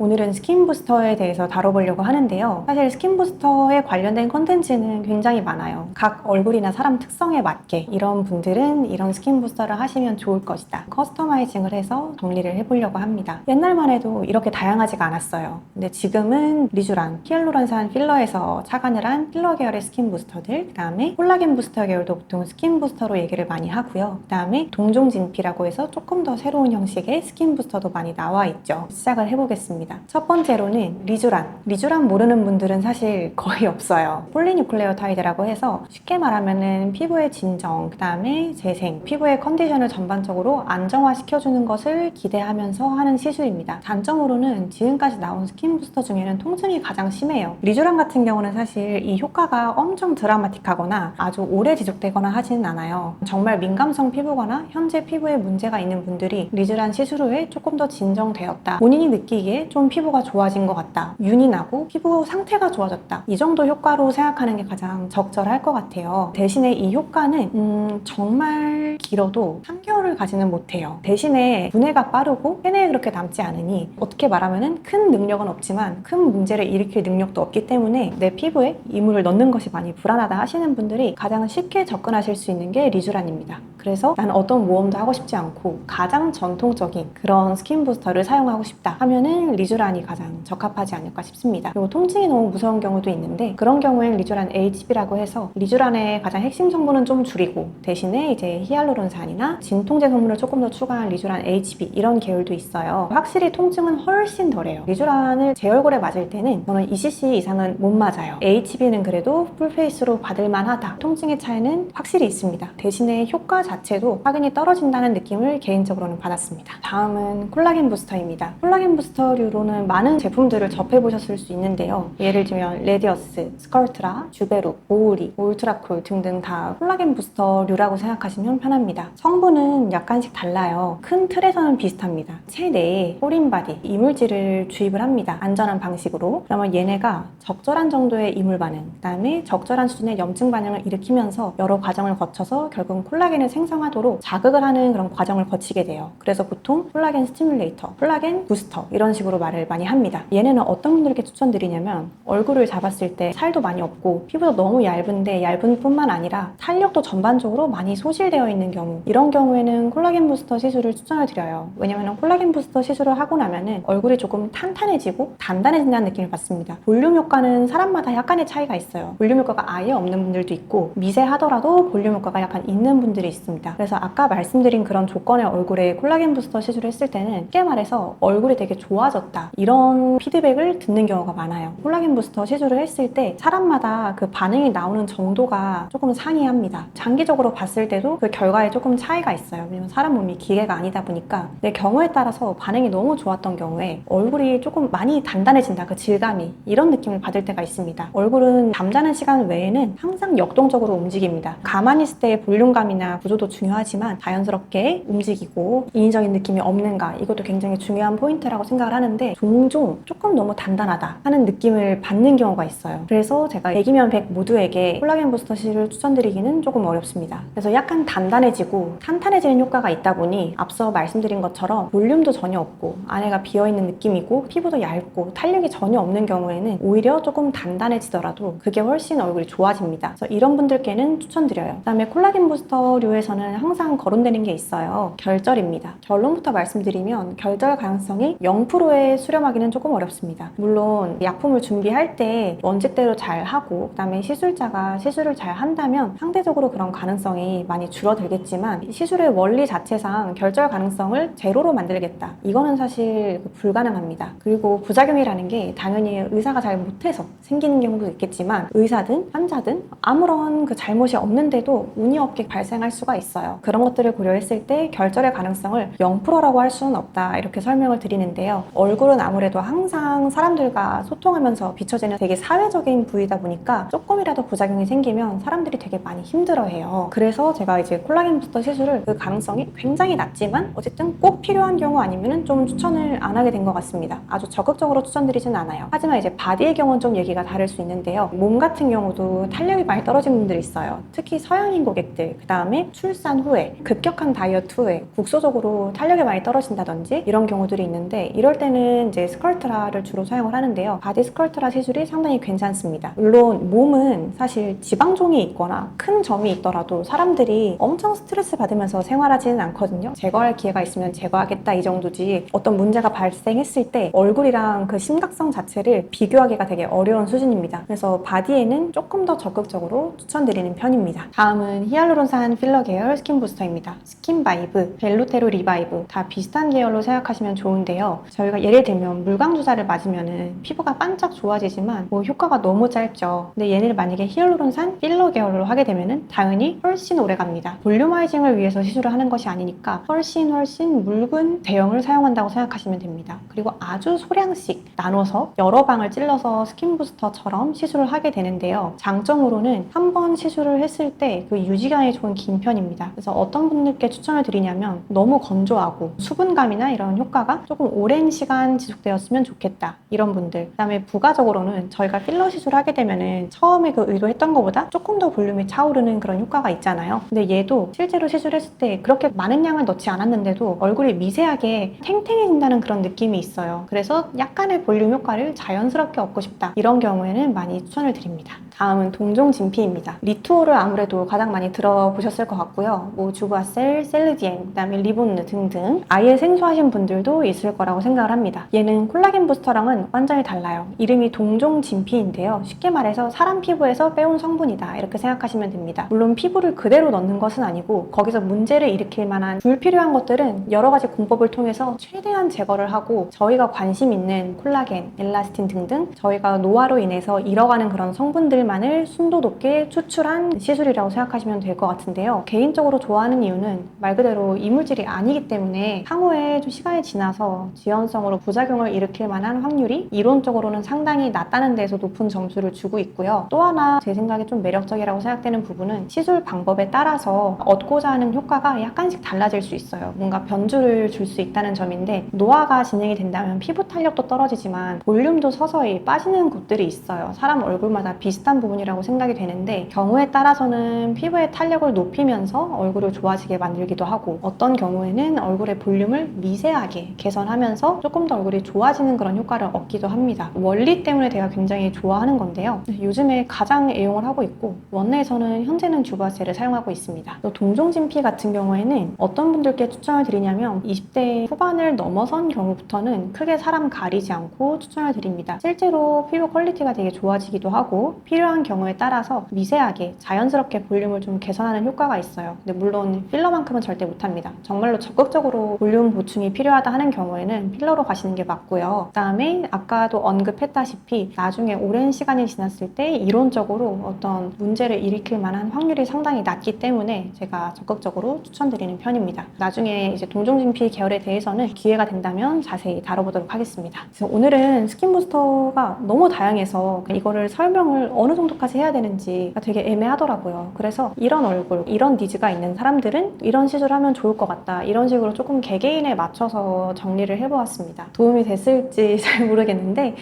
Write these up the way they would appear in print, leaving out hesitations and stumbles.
오늘은 스킨 부스터에 대해서 다뤄보려고 하는데요. 사실 스킨 부스터에 관련된 컨텐츠는 굉장히 많아요. 각 얼굴이나 사람 특성에 맞게 이런 분들은 이런 스킨 부스터를 하시면 좋을 것이다. 커스터마이징을 해서 정리를 해보려고 합니다. 옛날만 해도 이렇게 다양하지가 않았어요. 근데 지금은 리쥬란, 히알루론산 필러에서 착안을 한 필러 계열의 스킨 부스터들, 그 다음에 콜라겐 부스터 계열도 보통 스킨 부스터로 얘기를 많이 하고요. 그 다음에 동종진피라고 해서 조금 더 새로운 형식의 스킨 부스터도 많이 나와 있죠. 시작을 해보겠습니다. 첫 번째로는 리쥬란 모르는 분들은 사실 거의 없어요. 폴리뉴클레오타이드라고 해서 쉽게 말하면은 피부의 진정, 그 다음에 재생, 피부의 컨디션을 전반적으로 안정화시켜주는 것을 기대하면서 하는 시술입니다. 단점으로는 지금까지 나온 스킨 부스터 중에는 통증이 가장 심해요. 리쥬란 같은 경우는 사실 이 효과가 엄청 드라마틱하거나 아주 오래 지속되거나 하지는 않아요. 정말 민감성 피부거나 현재 피부에 문제가 있는 분들이 리쥬란 시술 후에 조금 더 진정되었다, 본인이 느끼기에 좀 피부가 좋아진 것 같다, 윤이 나고 피부 상태가 좋아졌다, 이 정도 효과로 생각하는 게 가장 적절할 것 같아요. 대신에 이 효과는 정말 길어도 3개월을 가지는 못해요. 대신에 분해가 빠르고 팬에 그렇게 남지 않으니 어떻게 말하면 큰 능력은 없지만 큰 문제를 일으킬 능력도 없기 때문에 내 피부에 이물을 넣는 것이 많이 불안하다 하시는 분들이 가장 쉽게 접근하실 수 있는 게 리쥬란입니다. 그래서 나는 어떤 모험도 하고 싶지 않고 가장 전통적인 그런 스킨 부스터를 사용하고 싶다 하면은 리쥬란이 가장 적합하지 않을까 싶습니다. 그리고 통증이 너무 무서운 경우도 있는데 그런 경우엔 리쥬란 HB라고 해서 리쥬란의 가장 핵심 성분은 좀 줄이고 대신에 이제 히알루론산이나 진통제 성분을 조금 더 추가한 리쥬란 HB 이런 계열도 있어요. 확실히 통증은 훨씬 덜해요. 리쥬란을 제 얼굴에 맞을 때는 저는 2cc 이상은 못 맞아요. HB는 그래도 풀페이스로 받을만 하다. 통증의 차이는 확실히 있습니다. 대신에 효과 자체도 확연히 떨어진다는 느낌을 개인적으로는 받았습니다. 다음은 콜라겐 부스터입니다. 콜라겐 부스터류로는 많은 제품들을 접해보셨을 수 있는데요. 예를 들면 레디어스, 스컬트라, 주베룩, 오우리, 울트라쿨 등등 다 콜라겐 부스터류라고 생각하시면 편합니다. 성분은 약간씩 달라요. 큰 틀에서는 비슷합니다. 체내에 포린바디, 이물질을 주입을 합니다. 안전한 방식으로. 그러면 얘네가 적절한 정도의 이물 반응, 그 다음에 적절한 수준의 염증 반응을 일으키면서 여러 과정을 거쳐서 결국 콜라겐을 생성하도록 자극을 하는 그런 과정을 거치게 돼요. 그래서 보통 콜라겐 스티뮬레이터, 콜라겐 부스터 이런 식으로 말을 많이 합니다. 얘네는 어떤 분들께 추천드리냐면 얼굴을 잡았을 때 살도 많이 없고 피부도 너무 얇은데 얇은 뿐만 아니라 탄력도 전반적으로 많이 소실되어 있는 경우, 이런 경우에는 콜라겐 부스터 시술을 추천을 드려요. 왜냐면 콜라겐 부스터 시술을 하고 나면은 얼굴이 조금 탄탄해지고 단단해진다는 느낌을 받습니다. 볼륨 효과는 사람마다 약간의 차이가 있어요. 볼륨 효과가 아예 없는 분들도 있고 미세하더라도 볼륨 효과가 약간 있는 분들이 있습니다. 그래서 아까 말씀드린 그런 조건의 얼굴에 콜라겐 부스터 시술을 했을 때는 쉽게 말해서 얼굴이 되게 좋아졌다, 이런 피드백을 듣는 경우가 많아요. 콜라겐 부스터 시술을 했을 때 사람마다 그 반응이 나오는 정도가 조금 상이합니다. 장기적으로 봤을 때도 그 결과에 조금 차이가 있어요. 왜냐면 사람 몸이 기계가 아니다 보니까 내 경우에 따라서 반응이 너무 좋았던 경우에 얼굴이 조금 많이 단단해진다, 그 질감이, 이런 느낌을 받을 때가 있습니다. 얼굴은 잠자는 시간 외에는 항상 역동적으로 움직입니다. 가만히 있을 때의 볼륨감이나 구조도 중요하지만 자연스럽게 움직이고 인위적인 느낌이 없는가, 이것도 굉장히 중요한 포인트라고 생각을 하는데 종종 조금 너무 단단하다 하는 느낌을 받는 경우가 있어요. 그래서 제가 100이면 100 모두에게 콜라겐 부스터 시술을 추천드리기는 조금 어렵습니다. 그래서 약간 단단해지고 탄탄해지는 효과가 있다 보니 앞서 말씀드린 것처럼 볼륨도 전혀 없고 안에가 비어있는 느낌이고 피부도 얇고 탄력이 전혀 없는 경우에는 오히려 조금 단단해지더라도 그게 훨씬 얼굴이 좋아집니다. 그래서 이런 분들께는 추천드려요. 그 다음에 콜라겐 부스터류에서는 항상 거론되는 게 있어요. 결절입니다. 결론부터 말씀드리면 결절 가능성이 0%에 수렴하기는 조금 어렵습니다. 물론 약품을 준비할 때 원칙대로 잘 하고 그 다음에 시술자가 시술을 잘 한다면 상대적으로 그런 가능성이 많이 줄어들겠지만 시술의 원리 자체상 결절 가능성을 제로로 만들겠다, 이거는 사실 불가능합니다. 그리고 부작용이라는 게 당연히 의사가 잘 못해서 생기는 경우도 있겠지만 의사든 환자든 아무런 그 잘못이 없는데도 운이 없게 발생할 수가 있어요. 그런 것들을 고려했을 때 결절의 가능성을 0%라고 할 수는 없다, 이렇게 설명을 드리는데요. 얼굴은 아무래도 항상 사람들과 소통하면서 비춰지는 되게 사회적인 부위다 보니까 조금이라도 부작용이 생기면 사람들이 되게 많이 힘들어해요. 그래서 제가 이제 콜라겐 부스터 시술을 그 가능성이 굉장히 낮지만 어쨌든 꼭 필요한 경우 아니면은 좀 추천을 안 하게 된 것 같습니다. 아주 적극적으로 추천드리진 않아요. 하지만 이제 바디의 경우는 좀 얘기가 다를 수 있는데요. 몸 같은 경우도 탄력이 많이 떨어진 분들이 있어요. 특히 서양인 고객들, 그 다음에 출산 후에, 급격한 다이어트 후에 국소적으로 탄력이 많이 떨어진다든지 이런 경우들이 있는데, 이럴 때는 이제 스컬트라를 주로 사용을 하는데요. 바디 스컬트라 시술이 상당히 괜찮습니다. 물론 몸은 사실 지방종이 있거나 큰 점이 있더라도 사람들이 엄청 스트레스 받으면서 생활하지는 않거든요. 제거할 기회가 있으면 제거하겠다 이 정도지, 어떤 문제가 발생했을 때 얼굴이랑 그 심각성 자체를 비교하기가 되게 어려운 수준입니다. 그래서 바디에는 조금 더 적극적으로 추천드리는 편입니다. 다음은 히알루론산 필러 계열 스킨 부스터입니다. 스킨바이브, 벨루테로 리바이브 다 비슷한 계열로 생각하시면 좋은데요. 저희가 예를 들면 물광 주사를 맞으면 피부가 반짝 좋아지지만 효과가 너무 짧죠. 근데 얘를 만약에 히알루론산 필러 계열로 하게 되면 당연히 훨씬 오래 갑니다. 볼륨화이징을 위해서 시술을 하는 것이 아니니까 훨씬 묽은 대형을 사용한다고 생각하시면 됩니다. 그리고 아주 소량씩 나눠서 여러 방을 찔러서 스킨 부스터처럼 시술을 하게 되는데요. 장점으로는 한 번 시술을 했을 때 그 유지감이 좋은 긴 편입니다. 그래서 어떤 분들께 추천을 드리냐면, 너무 건조하고 수분감이나 이런 효과가 조금 오랜 시간 지속되었으면 좋겠다 이런 분들. 그 다음에 부가적으로는 저희가 필러 시술을 하게 되면은 처음에 그 의도했던 것보다 조금 더 볼륨이 차오르는 그런 효과가 있잖아요. 근데 얘도 실제로 시술했을 때 그렇게 많은 양을 넣지 않았는데도 얼굴이 미세하게 탱탱해진다는 그런 느낌이 있어요. 그래서 약간의 볼륨 효과를 자연스럽게 얻고 싶다 이런 경우에는 많이 추천을 드립니다. 다음은 동종 진피입니다. 리투오를 아무래도 가장 많이 들어보셨을 것 같고요. 주부아셀, 셀르디엔, 그다음에 리본느 등등 아예 생소하신 분들도 있을 거라고 생각을 합니다. 얘는 콜라겐 부스터랑은 완전히 달라요. 이름이 동종 진피인데요. 쉽게 말해서 사람 피부에서 빼온 성분이다 이렇게 생각하시면 됩니다. 물론 피부를 그대로 넣는 것은 아니고 거기서 문제를 일으킬 만한 불필요한 것들은 여러 가지 공법을 통해서 최대한 제거를 하고, 저희가 관심 있는 콜라겐, 엘라스틴 등등 저희가 노화로 인해서 잃어가는 그런 성분들만을 순도 높게 추출한 시술이라고 생각하시면 될 것 같은데요. 개인적으로 좋아하는 이유는 말 그대로 이물질이 아니기 때문에 향후에 좀 시간이 지나서 지연성으로 부작용을 일으킬 만한 확률이 이론적으로는 상당히 낮다는 데서 높은 점수를 주고 있고요. 또 하나 제 생각에 좀 매력적이라고 생각되는 부분은 시술 방법에 따라서 얻고자 하는 효과가 약간씩 달라질 수 있어요. 뭔가 변주를 줄 수 있다는 점인데, 노화가 진행이 된다면 피부 탄력도 떨어지지만 볼륨도 서서히 빠지는 곳들이 있어요. 사람 얼굴마다 비슷한 부분이라고 생각이 되는데, 경우에 따라서는 피부의 탄력을 높이면서 얼굴을 좋아지게 만들기도 하고, 어떤 경우에는 얼굴의 볼륨을 미세하게 개선하면서 조금 더 얼굴이 좋아지는 그런 효과를 얻기도 합니다. 원리 때문에 제가 굉장히 좋아하는 건데요. 요즘에 가장 애용을 하고 있고, 원내에서는 현재는 주바셀을 사용하고 있습니다. 또 동종진피 같은 경우에는 어떤 분들께 추천을 드리냐면, 20대 후반을 넘어선 경우부터는 크게 사람 가리지 않고 추천을 드립니다. 실제로 피부 퀄리티가 되게 좋아지기도 하고, 필요한 경우에 따라서 미세하게 자연스럽게 볼륨을 좀 개선하는 효과가 있어요. 근데 물론 필러만큼은 절대 못합니다. 정말로 적극적으로 볼륨 보충이 필요하다 하는 경우에는 필러로 가시는 게 맞고요. 그 다음에 아까도 언급했다시피 나중에 오랜 시간이 지났을 때 이론적으로 어떤 문제를 일으킬 만한 확률이 상당히 낮기 때문에 제가 적극적으로 추천드리는 편입니다. 나중에 이제 동종진피 계열에 대해서는 기회가 된다면 자세히 다뤄보도록 하겠습니다. 그래서 오늘은 스킨부스터가 너무 다양해서 이거를 설명을 어느 정도까지 해야 되는지가 되게 애매하더라고요. 그래서 이런 얼굴, 이런 니즈가 있는 사람들은 이런 시술을 하면 좋을 것 같다, 이런 식으로 조금 개개인에 맞춰서 정리를 해보았습니다. 도움이 됐을지 잘 모르겠는데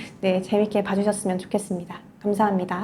재밌게 봐주셨으면 좋겠습니다. 감사합니다.